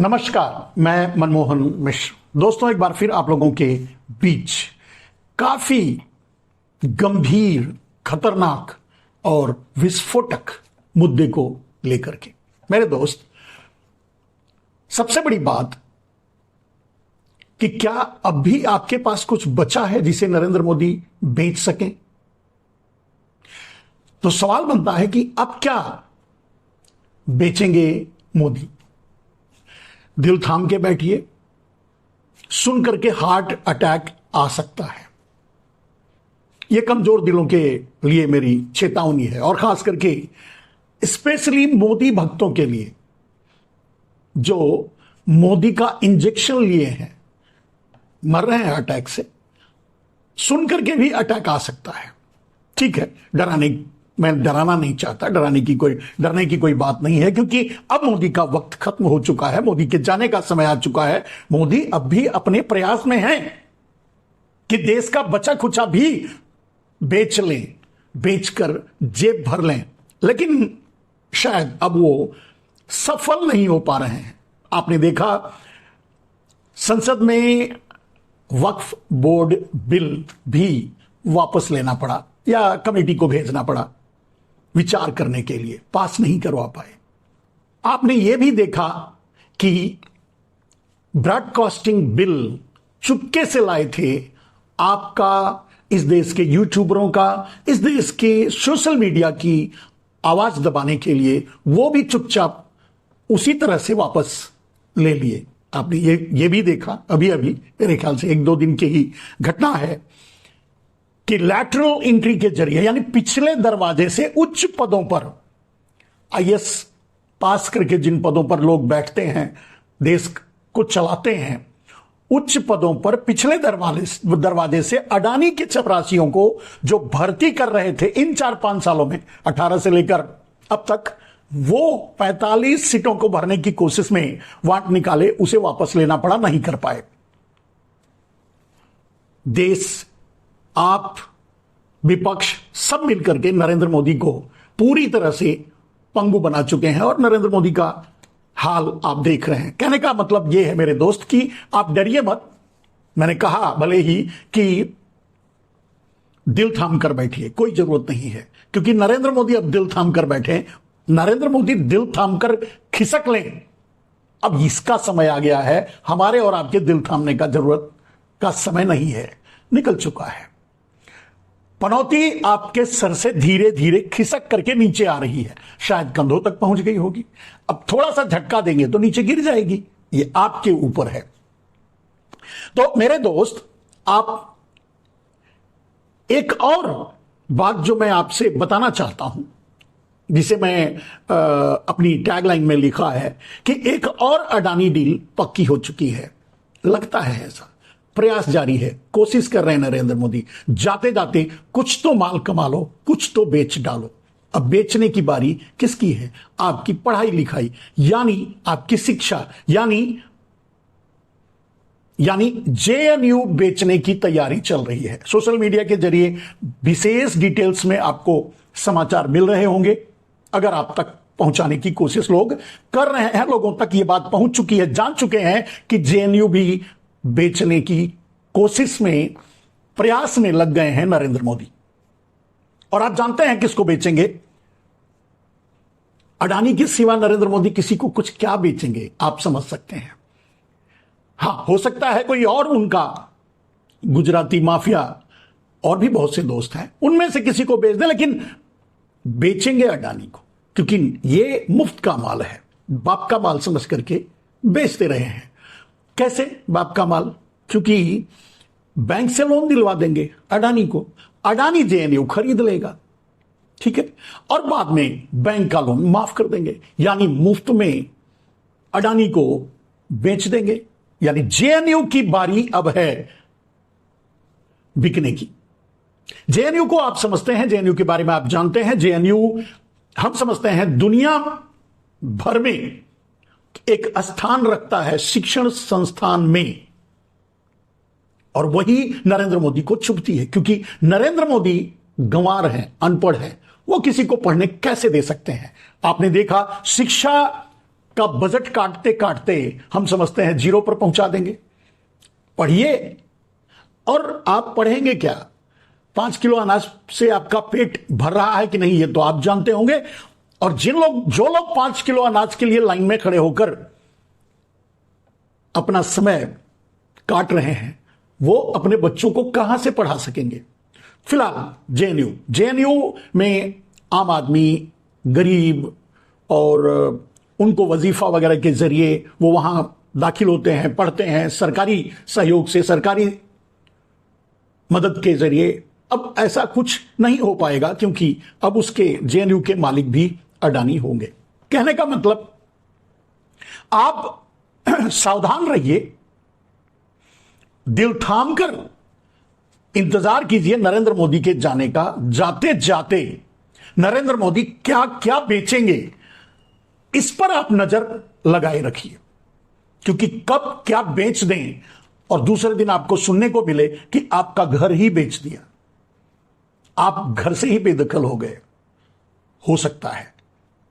नमस्कार, मैं मनमोहन मिश्र। दोस्तों, एक बार फिर आप लोगों के बीच काफी गंभीर, खतरनाक और विस्फोटक मुद्दे को लेकर के। मेरे दोस्त, सबसे बड़ी बात कि क्या अब भी आपके पास कुछ बचा है जिसे नरेंद्र मोदी बेच सकें? तो सवाल बनता है कि अब क्या बेचेंगे मोदी? दिल थाम के बैठिए, सुन करके हार्ट अटैक आ सकता है। यह कमजोर दिलों के लिए मेरी चेतावनी है, और खास करके स्पेशली मोदी भक्तों के लिए जो मोदी का इंजेक्शन लिए हैं, मर रहे हैं अटैक से। सुन करके भी अटैक आ सकता है। ठीक है, मैं डराना नहीं चाहता, डरने की कोई बात नहीं है, क्योंकि अब मोदी का वक्त खत्म हो चुका है, मोदी के जाने का समय आ चुका है। मोदी अब भी अपने प्रयास में हैं कि देश का बचा खुचा भी बेच लें, बेचकर जेब भर लें, लेकिन शायद अब वो सफल नहीं हो पा रहे हैं। आपने देखा, संसद में वक्फ बोर्ड बिल भी वापस लेना पड़ा या कमेटी को भेजना पड़ा विचार करने के लिए, पास नहीं करवा पाए। आपने यह भी देखा कि ब्रॉडकास्टिंग बिल चुपके से लाए थे, आपका, इस देश के यूट्यूबरों का, इस देश के सोशल मीडिया की आवाज दबाने के लिए, वो भी चुपचाप उसी तरह से वापस ले लिए। आपने ये भी देखा, अभी मेरे ख्याल से 1-2 दिन की ही घटना है कि लैटरल एंट्री के जरिए, यानी पिछले दरवाजे से उच्च पदों पर, आईएएस पास करके जिन पदों पर लोग बैठते हैं, देश को चलाते हैं, उच्च पदों पर पिछले दरवाजे से अडानी के चपरासियों को जो भर्ती कर रहे थे इन 4-5 सालों में, 18 से लेकर अब तक, वो 45 सीटों को भरने की कोशिश में वांट निकाले, उसे वापस लेना पड़ा, नहीं कर पाए। देश, आप, विपक्ष, सब मिलकर के नरेंद्र मोदी को पूरी तरह से पंगु बना चुके हैं, और नरेंद्र मोदी का हाल आप देख रहे हैं। कहने का मतलब यह है मेरे दोस्त कि आप डरिए मत। मैंने कहा भले ही कि दिल थाम कर बैठिए, कोई जरूरत नहीं है, क्योंकि नरेंद्र मोदी अब दिल थाम कर बैठे। नरेंद्र मोदी दिल थाम कर खिसक लें। अब इसका समय आ गया है। हमारे और आपके दिल थामने का जरूरत का समय नहीं है, निकल चुका है। पनौती आपके सर से धीरे धीरे खिसक करके नीचे आ रही है, शायद कंधों तक पहुंच गई होगी। अब थोड़ा सा झटका देंगे तो नीचे गिर जाएगी। ये आपके ऊपर है। तो मेरे दोस्त, आप, एक और बात जो मैं आपसे बताना चाहता हूं, जिसे मैं अपनी टैगलाइन में लिखा है कि एक और अडानी डील पक्की हो चुकी है। लगता है ऐसा, प्रयास जारी है, कोशिश कर रहे हैं नरेंद्र मोदी। जाते जाते कुछ तो माल कमा लो, कुछ तो बेच डालो। अब बेचने की बारी किसकी है? आपकी पढ़ाई लिखाई, यानी आपकी शिक्षा, यानी जेएनयू बेचने की तैयारी चल रही है। सोशल मीडिया के जरिए विशेष डिटेल्स में आपको समाचार मिल रहे होंगे। अगर आप तक पहुंचाने की कोशिश लोग कर रहे हैं, लोगों तक ये बात पहुंच चुकी है, जान चुके हैं कि जेएनयू भी बेचने की कोशिश में, प्रयास में लग गए हैं नरेंद्र मोदी। और आप जानते हैं किसको बेचेंगे? अडानी के सिवा नरेंद्र मोदी किसी को कुछ क्या बेचेंगे, आप समझ सकते हैं। हां, हो सकता है कोई और उनका गुजराती माफिया, और भी बहुत से दोस्त हैं, उनमें से किसी को बेच दें, लेकिन बेचेंगे अडानी को, क्योंकि ये मुफ्त का माल है। बाप का माल समझ करके बेचते रहे हैं। कैसे बाप का माल? क्योंकि बैंक से लोन दिलवा देंगे अडानी को, अडानी जेएनयू खरीद लेगा, ठीक है, और बाद में बैंक का लोन माफ कर देंगे, यानी मुफ्त में अडानी को बेच देंगे। यानी जेएनयू की बारी अब है बिकने की। जेएनयू को आप समझते हैं, जेएनयू के बारे में आप जानते हैं। जेएनयू, हम समझते हैं, दुनिया भर में एक स्थान रखता है शिक्षण संस्थान में, और वही नरेंद्र मोदी को चुभती है, क्योंकि नरेंद्र मोदी गंवार हैं, अनपढ़ हैं, वो किसी को पढ़ने कैसे दे सकते हैं? आपने देखा, शिक्षा का बजट काटते काटते हम समझते हैं जीरो पर पहुंचा देंगे। पढ़िए, और आप पढ़ेंगे क्या? 5 किलो अनाज से आपका पेट भर रहा है कि नहीं, ये तो आप जानते होंगे। और जो लोग 5 किलो अनाज के लिए लाइन में खड़े होकर अपना समय काट रहे हैं, वो अपने बच्चों को कहां से पढ़ा सकेंगे? फिलहाल जेएनयू में आम आदमी, गरीब और उनको वजीफा वगैरह के जरिए वो वहां दाखिल होते हैं, पढ़ते हैं, सरकारी सहयोग से, सरकारी मदद के जरिए। अब ऐसा कुछ नहीं हो पाएगा क्योंकि अब उसके जेएनयू के मालिक भी अडानी होंगे। कहने का मतलब, आप सावधान रहिए, दिल थाम कर इंतजार कीजिए नरेंद्र मोदी के जाने का। जाते जाते नरेंद्र मोदी क्या क्या बेचेंगे, इस पर आप नजर लगाए रखिए, क्योंकि कब क्या बेच दें और दूसरे दिन आपको सुनने को मिले कि आपका घर ही बेच दिया, आप घर से ही बेदखल हो गए, हो सकता है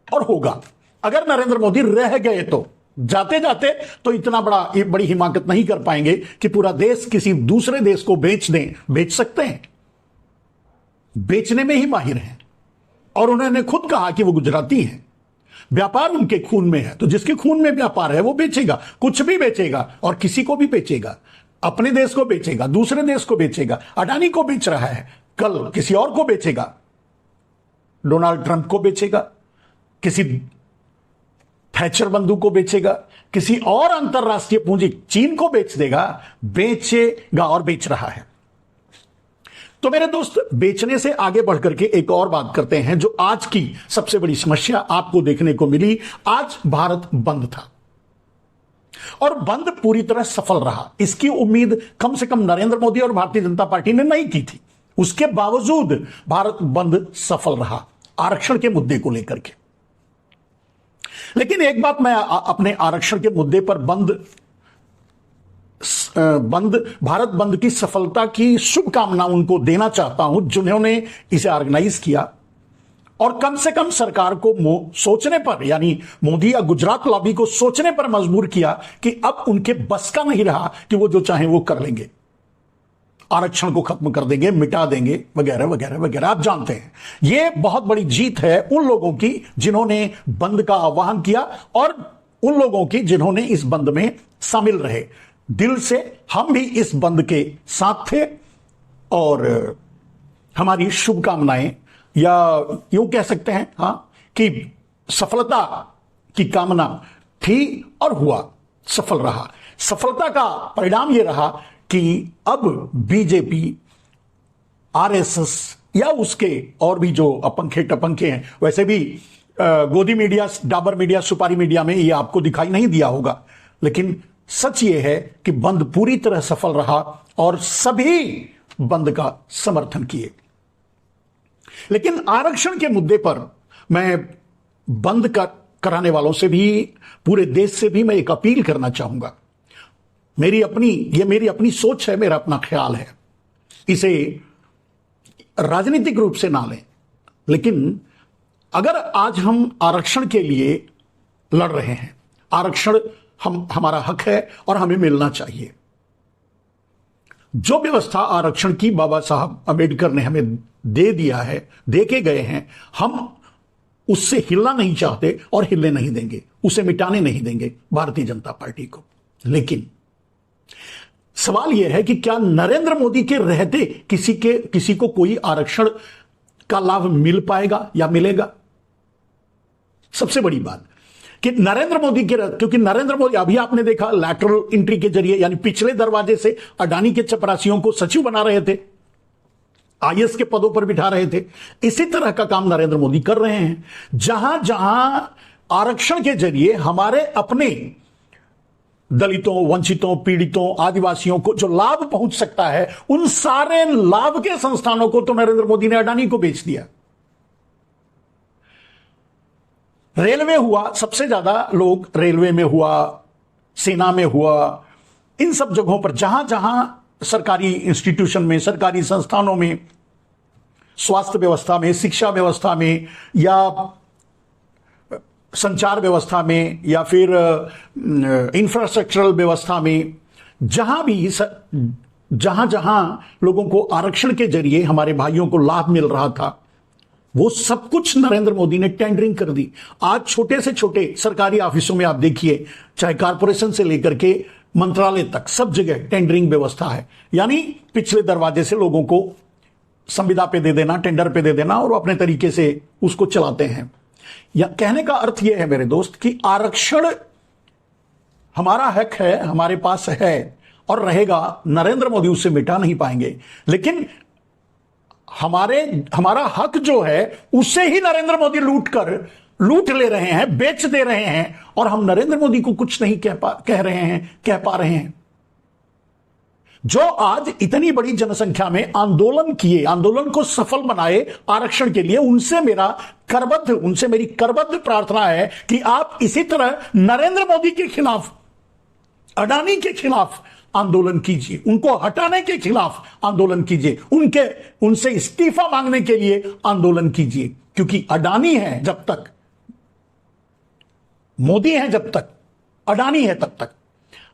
और होगा। अगर नरेंद्र मोदी रह गए तो जाते जाते तो इतना बड़ी हिमाकत नहीं कर पाएंगे कि पूरा देश किसी दूसरे देश को बेच दें। बेच सकते हैं, बेचने में ही माहिर हैं, और उन्होंने खुद कहा कि वो गुजराती हैं, व्यापार उनके खून में है। तो जिसके खून में व्यापार है वो बेचेगा, कुछ भी बेचेगा, और किसी को भी बेचेगा, अपने देश को बेचेगा, दूसरे देश को बेचेगा। अडानी को बेच रहा है, कल किसी और को बेचेगा, डोनाल्ड ट्रंप को बेचेगा, किसी थैचर बंधु को बेचेगा, किसी और अंतरराष्ट्रीय पूंजी चीन को बेच देगा, बेचेगा और बेच रहा है। तो मेरे दोस्त, बेचने से आगे बढ़कर के एक और बात करते हैं जो आज की सबसे बड़ी समस्या आपको देखने को मिली। आज भारत बंद था और बंद पूरी तरह सफल रहा। इसकी उम्मीद कम से कम नरेंद्र मोदी और भारतीय जनता पार्टी ने नहीं की थी। उसके बावजूद भारत बंद सफल रहा आरक्षण के मुद्दे को लेकर के। लेकिन एक बात मैं अपने आरक्षण के मुद्दे पर भारत बंद की सफलता की शुभकामना उनको देना चाहता हूं जिन्होंने इसे ऑर्गेनाइज किया और कम से कम सरकार को सोचने पर, यानी मोदी या गुजरात लॉबी को सोचने पर मजबूर किया कि अब उनके बस का नहीं रहा कि वो जो चाहें वो कर लेंगे, आरक्षण को खत्म कर देंगे, मिटा देंगे, वगैरह वगैरह वगैरह। आप जानते हैं यह बहुत बड़ी जीत है उन लोगों की जिन्होंने बंद का आह्वान किया और उन लोगों की जिन्होंने इस बंद में शामिल रहे। दिल से हम भी इस बंद के साथ थे और हमारी शुभकामनाएं, या यूं कह सकते हैं हां कि सफलता की कामना थी और हुआ, सफल रहा। सफलता का परिणाम यह रहा कि अब बीजेपी, आरएसएस या उसके और भी जो अपंखे टपंखे हैं, वैसे भी गोदी मीडिया, डाबर मीडिया, सुपारी मीडिया में ये आपको दिखाई नहीं दिया होगा, लेकिन सच ये है कि बंद पूरी तरह सफल रहा और सभी बंद का समर्थन किए। लेकिन आरक्षण के मुद्दे पर मैं बंद कराने वालों से भी, पूरे देश से भी मैं एक अपील करना चाहूंगा। ये मेरी अपनी सोच है, मेरा अपना ख्याल है, इसे राजनीतिक रूप से ना लें, लेकिन अगर आज हम आरक्षण के लिए लड़ रहे हैं, आरक्षण हमारा हक है और हमें मिलना चाहिए। जो व्यवस्था आरक्षण की बाबा साहब अंबेडकर ने हमें दे दिया है, दे के गए हैं, हम उससे हिलना नहीं चाहते और हिलने नहीं देंगे, उसे मिटाने नहीं देंगे भारतीय जनता पार्टी को। लेकिन सवाल यह है कि क्या नरेंद्र मोदी के रहते किसी को कोई आरक्षण का लाभ मिल पाएगा या मिलेगा? सबसे बड़ी बात कि नरेंद्र मोदी क्योंकि नरेंद्र मोदी, अभी आपने देखा लैटरल एंट्री के जरिए, यानी पिछले दरवाजे से अडानी के चपरासियों को सचिव बना रहे थे, आईएएस के पदों पर बिठा रहे थे। इसी तरह का काम नरेंद्र मोदी कर रहे हैं। जहां जहां आरक्षण के जरिए हमारे अपने दलितों, वंचितों, पीड़ितों, आदिवासियों को जो लाभ पहुंच सकता है, उन सारे लाभ के संस्थानों को तो नरेंद्र मोदी ने अडानी को बेच दिया। रेलवे हुआ, सबसे ज्यादा लोग रेलवे में हुआ, सेना में हुआ, इन सब जगहों पर जहां जहां सरकारी इंस्टीट्यूशन में, सरकारी संस्थानों में, स्वास्थ्य व्यवस्था में, शिक्षा व्यवस्था में या संचार व्यवस्था में या फिर इंफ्रास्ट्रक्चरल व्यवस्था में, जहां जहां लोगों को आरक्षण के जरिए हमारे भाइयों को लाभ मिल रहा था, वो सब कुछ नरेंद्र मोदी ने टेंडरिंग कर दी। आज छोटे से छोटे सरकारी ऑफिसों में आप देखिए, चाहे कारपोरेशन से लेकर के मंत्रालय तक, सब जगह टेंडरिंग व्यवस्था है। यानी पिछले दरवाजे से लोगों को संविदा पे दे देना, टेंडर पे दे देना, और वो अपने तरीके से उसको चलाते हैं। या कहने का अर्थ यह है मेरे दोस्त कि आरक्षण हमारा हक है, हमारे पास है और रहेगा। नरेंद्र मोदी उससे मिटा नहीं पाएंगे, लेकिन हमारा हक जो है उससे ही नरेंद्र मोदी लूट ले रहे हैं, बेच दे रहे हैं, और हम नरेंद्र मोदी को कुछ नहीं कह पा रहे हैं। जो आज इतनी बड़ी जनसंख्या में आंदोलन को सफल बनाए आरक्षण के लिए, उनसे मेरी करबद्ध प्रार्थना है कि आप इसी तरह नरेंद्र मोदी के खिलाफ, अडानी के खिलाफ आंदोलन कीजिए, उनको हटाने के खिलाफ आंदोलन कीजिए, उनसे इस्तीफा मांगने के लिए आंदोलन कीजिए। क्योंकि अडानी है जब तक, मोदी है जब तक, अडानी है तब तक।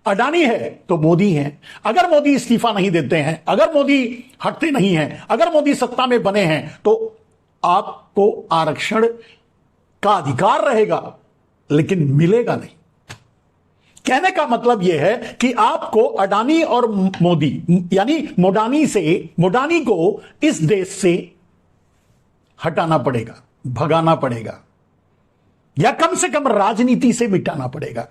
अडानी है तो मोदी है। अगर मोदी इस्तीफा नहीं देते हैं, अगर मोदी हटते नहीं हैं, अगर मोदी सत्ता में बने हैं, तो आपको आरक्षण का अधिकार रहेगा, लेकिन मिलेगा नहीं। कहने का मतलब यह है कि आपको अडानी और मोदी, यानी मोडानी को इस देश से हटाना पड़ेगा, भगाना पड़ेगा, या कम से कम राजनीति से मिटाना पड़ेगा।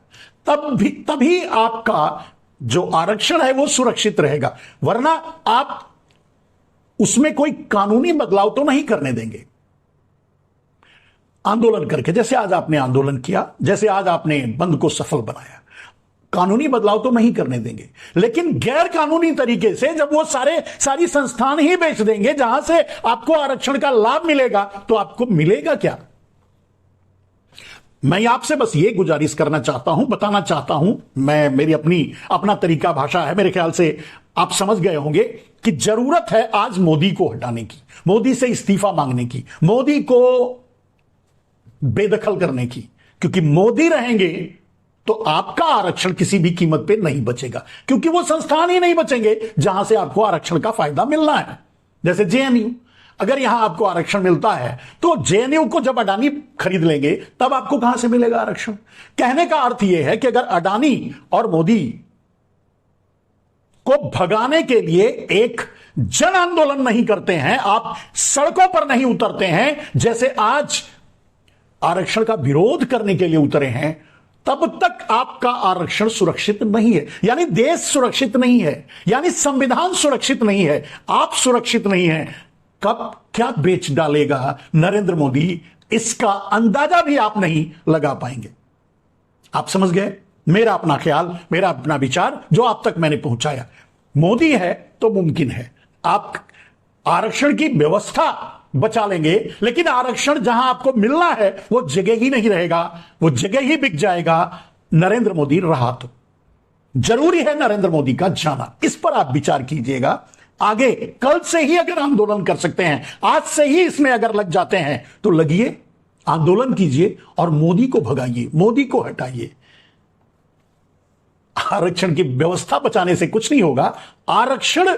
तभी आपका जो आरक्षण है वो सुरक्षित रहेगा, वरना आप उसमें कोई कानूनी बदलाव तो नहीं करने देंगे आंदोलन करके। जैसे आज आपने आंदोलन किया, जैसे आज आपने बंद को सफल बनाया, कानूनी बदलाव तो नहीं करने देंगे, लेकिन गैर कानूनी तरीके से जब वो सारी संस्थान ही बेच देंगे जहां से आपको आरक्षण का लाभ मिलेगा, तो आपको मिलेगा क्या? मैं आपसे बस ये गुजारिश करना चाहता हूं, बताना चाहता हूं, मेरी अपना तरीका भाषा है, मेरे ख्याल से आप समझ गए होंगे कि जरूरत है आज मोदी को हटाने की, मोदी से इस्तीफा मांगने की, मोदी को बेदखल करने की। क्योंकि मोदी रहेंगे तो आपका आरक्षण किसी भी कीमत पे नहीं बचेगा, क्योंकि वो संस्थान ही नहीं बचेंगे जहां से आपको आरक्षण का फायदा मिलना है। जैसे जेएनयू, अगर यहां आपको आरक्षण मिलता है तो जेएनयू को जब अडानी खरीद लेंगे तब आपको कहां से मिलेगा आरक्षण? कहने का अर्थ यह है कि अगर अडानी और मोदी को भगाने के लिए एक जन आंदोलन नहीं करते हैं, आप सड़कों पर नहीं उतरते हैं, जैसे आज आरक्षण का विरोध करने के लिए उतरे हैं, तब तक आपका आरक्षण सुरक्षित नहीं है। यानी देश सुरक्षित नहीं है, यानी संविधान सुरक्षित नहीं है, आप सुरक्षित नहीं है। कब क्या बेच डालेगा नरेंद्र मोदी, इसका अंदाजा भी आप नहीं लगा पाएंगे। आप समझ गए मेरा अपना ख्याल, मेरा अपना विचार जो आप तक मैंने पहुंचाया। मोदी है तो मुमकिन है आप आरक्षण की व्यवस्था बचा लेंगे, लेकिन आरक्षण जहां आपको मिलना है वो जगह ही नहीं रहेगा, वो जगह ही बिक जाएगा। नरेंद्र मोदी रहा तो जरूरी है नरेंद्र मोदी का जाना, इस पर आप विचार कीजिएगा। आगे कल से ही अगर आंदोलन कर सकते हैं, आज से ही इसमें अगर लग जाते हैं तो लगिए, आंदोलन कीजिए और मोदी को भगाइए, मोदी को हटाइए। आरक्षण की व्यवस्था बचाने से कुछ नहीं होगा, आरक्षण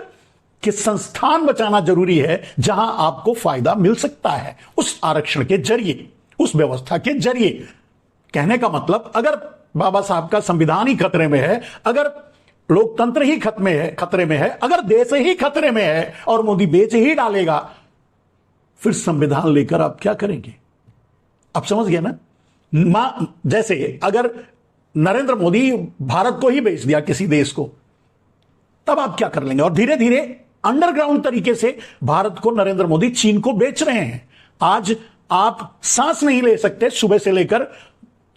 के संस्थान बचाना जरूरी है जहां आपको फायदा मिल सकता है उस आरक्षण के जरिए, उस व्यवस्था के जरिए। कहने का मतलब, अगर बाबा साहब का संविधान ही खतरे में है, अगर लोकतंत्र ही खतरे में है, अगर देश ही खतरे में है और मोदी बेच ही डालेगा, फिर संविधान लेकर आप क्या करेंगे? आप समझ गए ना? जैसे अगर नरेंद्र मोदी भारत को ही बेच दिया किसी देश को, तब आप क्या कर लेंगे? और धीरे धीरे अंडरग्राउंड तरीके से भारत को नरेंद्र मोदी चीन को बेच रहे हैं। आज आप सांस नहीं ले सकते, सुबह से लेकर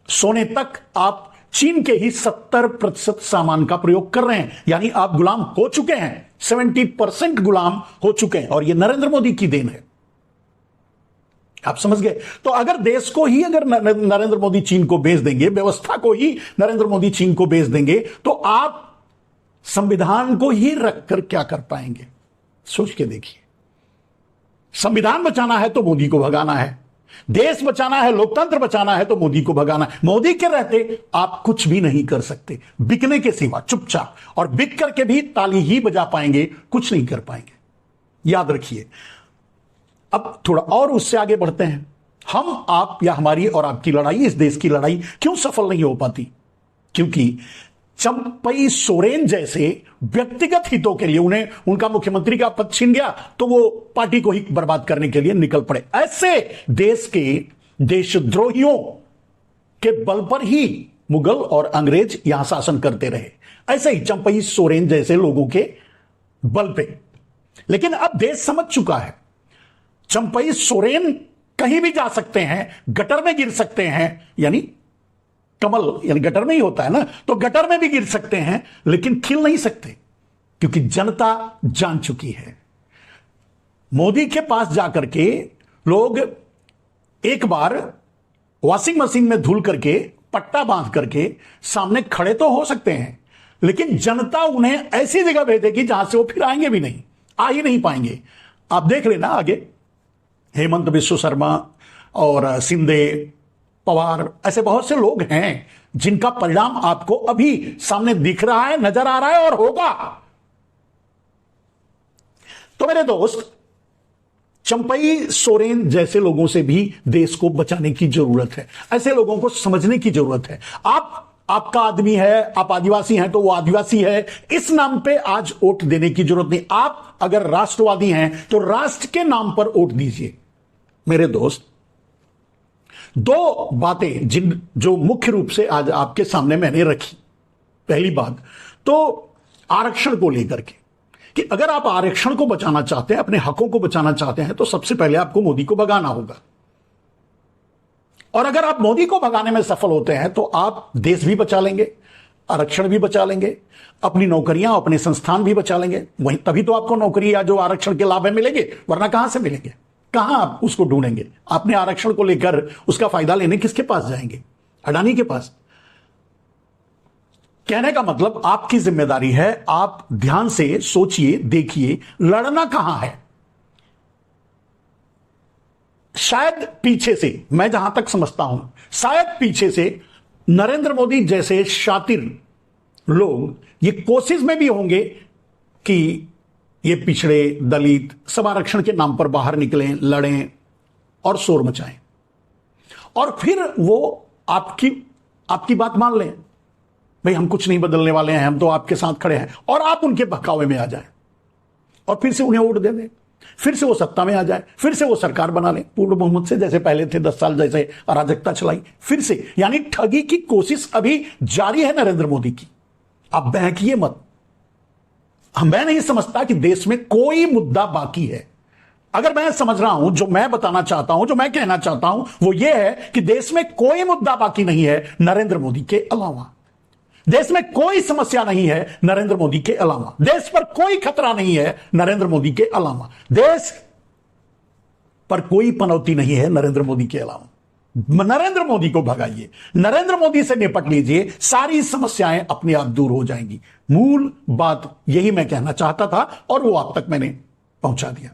सोने तक आप चीन के ही 70% सामान का प्रयोग कर रहे हैं। यानी आप गुलाम हो चुके हैं, 70% गुलाम हो चुके हैं, और यह नरेंद्र मोदी की देन है। आप समझ गए? तो अगर देश को ही अगर नरेंद्र मोदी चीन को बेच देंगे, व्यवस्था को ही नरेंद्र मोदी चीन को बेच देंगे, तो आप संविधान को ही रखकर क्या कर पाएंगे? सोच के देखिए। संविधान बचाना है तो मोदी को भगाना है, देश बचाना है, लोकतंत्र बचाना है तो मोदी को भगाना है। मोदी के रहते आप कुछ भी नहीं कर सकते, बिकने के सिवा चुपचाप, और बिक करके भी ताली ही बजा पाएंगे, कुछ नहीं कर पाएंगे, याद रखिए। अब थोड़ा और उससे आगे बढ़ते हैं। हम, आप या हमारी और आपकी लड़ाई, इस देश की लड़ाई क्यों सफल नहीं हो पाती? क्योंकि चंपई सोरेन जैसे व्यक्तिगत हितों के लिए, उन्हें उनका मुख्यमंत्री का पद छीन गया तो वो पार्टी को ही बर्बाद करने के लिए निकल पड़े। ऐसे देश के देशद्रोहियों के बल पर ही मुगल और अंग्रेज यहां शासन करते रहे, ऐसे ही चंपई सोरेन जैसे लोगों के बल पे। लेकिन अब देश समझ चुका है, चंपई सोरेन कहीं भी जा सकते हैं, गटर में गिर सकते हैं, यानी कमल यानी गटर में ही होता है ना, तो गटर में भी गिर सकते हैं, लेकिन खिल नहीं सकते, क्योंकि जनता जान चुकी है। मोदी के पास जाकर के लोग एक बार वॉशिंग मशीन में धुल करके, पट्टा बांध करके सामने खड़े तो हो सकते हैं, लेकिन जनता उन्हें ऐसी जगह भेजेगी जहां से वो फिर आएंगे भी नहीं, आ ही नहीं पाएंगे। आप देख लेना आगे, हेमंत बिश्व शर्मा और शिंदे, पवार, ऐसे बहुत से लोग हैं जिनका परिणाम आपको अभी सामने दिख रहा है, नजर आ रहा है और होगा। तो मेरे दोस्त, चंपई सोरेन जैसे लोगों से भी देश को बचाने की जरूरत है, ऐसे लोगों को समझने की जरूरत है। आपका आदमी है, आप आदिवासी हैं तो वो आदिवासी है, इस नाम पे आज वोट देने की जरूरत नहीं। आप अगर राष्ट्रवादी हैं तो राष्ट्र के नाम पर वोट दीजिए। मेरे दोस्त, दो बातें जो मुख्य रूप से आज आपके सामने मैंने रखी। पहली बात तो आरक्षण को लेकर के, कि अगर आप आरक्षण को बचाना चाहते हैं, अपने हकों को बचाना चाहते हैं, तो सबसे पहले आपको मोदी को भगाना होगा। और अगर आप मोदी को भगाने में सफल होते हैं तो आप देश भी बचा लेंगे, आरक्षण भी बचा लेंगे, अपनी नौकरियां, अपने संस्थान भी बचा लेंगे। वहीं तभी तो आपको नौकरी या जो आरक्षण के लाभ है मिलेंगे, वरना कहां से मिलेंगे, कहां आप उसको ढूंढेंगे? आपने आरक्षण को लेकर उसका फायदा लेने किसके पास जाएंगे? अडानी के पास। कहने का मतलब आपकी जिम्मेदारी है, आप ध्यान से सोचिए, देखिए, लड़ना कहां है। शायद पीछे से, मैं जहां तक समझता हूं, शायद पीछे से नरेंद्र मोदी जैसे शातिर लोग ये कोशिश में भी होंगे कि ये पिछड़े, दलित सब आरक्षण के नाम पर बाहर निकलें, लड़ें और शोर मचाएं, और फिर वो आपकी बात मान लें, भाई हम कुछ नहीं बदलने वाले हैं, हम तो आपके साथ खड़े हैं, और आप उनके बहकावे में आ जाएं और फिर से उन्हें वोट दे दें, फिर से वो सत्ता में आ जाए, फिर से वो सरकार बना ले पूर्ण बहुमत से, जैसे पहले थे 10 साल जैसे अराजकता चलाई फिर से। यानी ठगी की कोशिश अभी जारी है नरेंद्र मोदी की। आप बहकिए मत। मैं नहीं समझता कि देश में कोई मुद्दा बाकी है। अगर मैं समझ रहा हूं, जो मैं बताना चाहता हूं, जो मैं कहना चाहता हूं, वो ये है कि देश में कोई मुद्दा बाकी नहीं है नरेंद्र मोदी के अलावा। देश में कोई समस्या नहीं है नरेंद्र मोदी के अलावा। देश पर कोई खतरा नहीं है नरेंद्र मोदी के अलावा। देश पर कोई पनौती नहीं है नरेंद्र मोदी के अलावा। नरेंद्र मोदी को भगाइए, नरेंद्र मोदी से निपट लीजिए, सारी समस्याएं अपने आप दूर हो जाएंगी। मूल बात यही मैं कहना चाहता था और वो आप तक मैंने पहुंचा दिया।